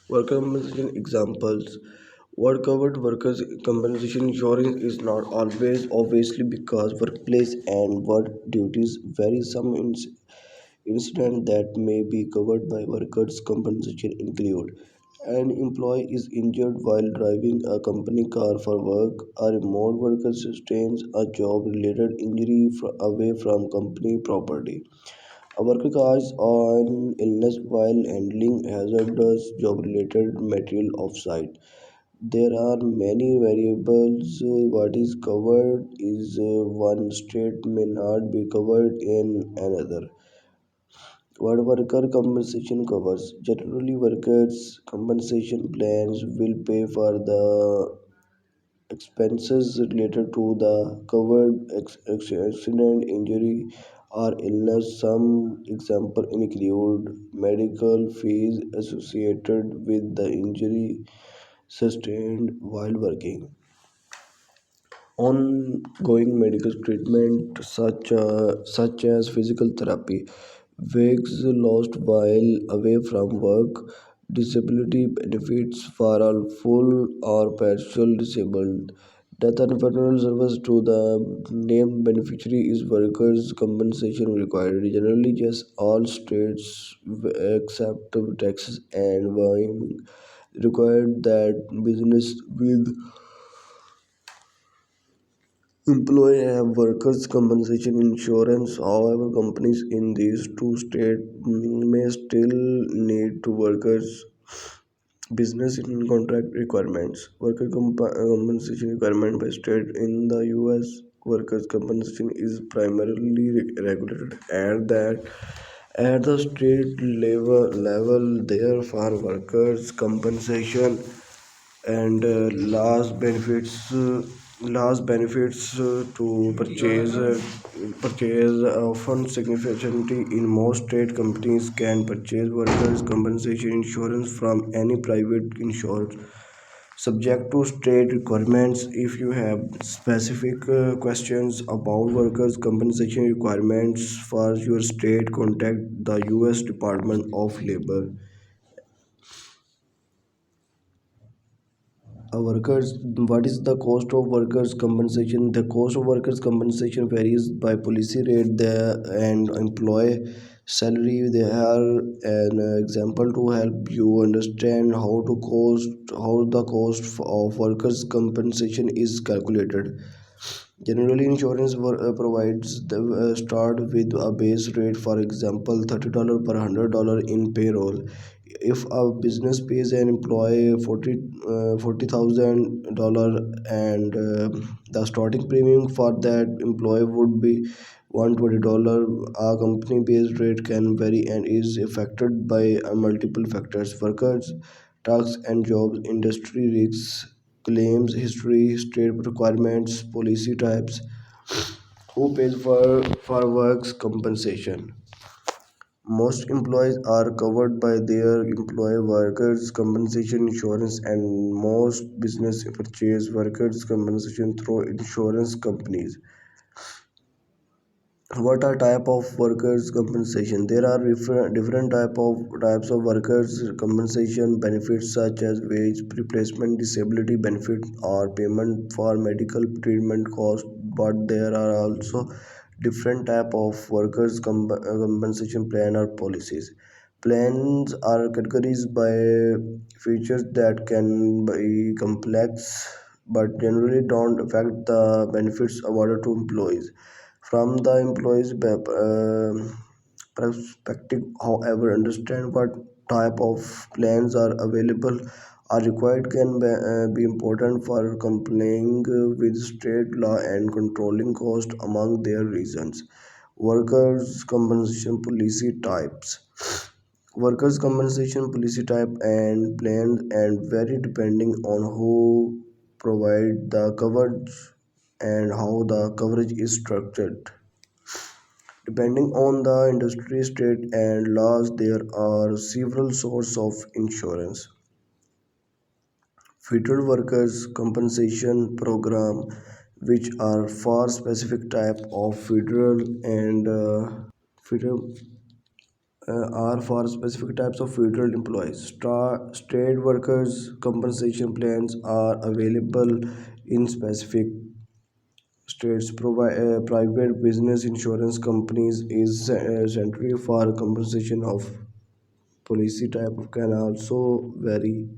Worker compensation examples. What covered workers' compensation insurance is not always obviously because workplace and work duties vary. Some incidents that may be covered by workers' compensation include an employee is injured while driving a company car for work, a remote worker sustains a job related injury away from company property. A worker causes an illness while handling hazardous job-related material off-site. There are many variables. What is covered is one state may not be covered in another. What worker compensation covers? Generally, workers' compensation plans will pay for the expenses related to the covered accident, injury, or illness. Some examples include medical fees associated with the injury sustained while working, ongoing medical treatment such as physical therapy, wages lost while away from work, disability benefits for all full or partial disabled, death and funeral service to the named beneficiary is workers' compensation required. Generally, yes, all states except Texas and Wyoming required that business with employee have workers' compensation insurance. However, companies in these two states may still need to workers' business in contract requirements. Compensation requirement by state in the U.S. Workers' compensation is primarily regulated at the state level. Therefore, workers' compensation and last benefits to purchase often significantly in most state companies can purchase workers compensation insurance from any private insurer subject to state requirements. If you have specific questions about workers compensation requirements for your state, contact the US Department of Labor. Workers, what is the cost of workers compensation? The cost of workers compensation varies by policy rate and employee salary. They are an example to help you understand how the cost of workers compensation is calculated. Generally, insurance provides the start with a base rate, for example, $30 per $100 in payroll. If a business pays an employee $40,000 and the starting premium for that employee would be $120, a company based rate can vary and is affected by multiple factors: workers, tax and jobs, industry risks, claims history, state requirements, policy types, who pays for works compensation. Most employees are covered by their employer workers' compensation insurance, and most business purchase workers' compensation through insurance companies. What are type of workers compensation? There are different types of workers compensation benefits such as wage replacement, disability benefit, or payment for medical treatment cost. But there are also different type of workers compensation plan or policies. Plans are categories by features that can be complex but generally don't affect the benefits awarded to employees. From the employee's perspective, however, understand what type of plans are available or required can be important for complying with state law and controlling cost among their reasons. Workers' compensation policy types. Workers' compensation policy type and plans and vary depending on who provide the coverage and how the coverage is structured. Depending on the industry, state, and laws, there are several sources of insurance. Federal workers compensation program, which are for specific type of federal are for specific types of federal employees. State workers' compensation plans are available in specific states. Private business insurance companies is century for compensation of policy type can also vary.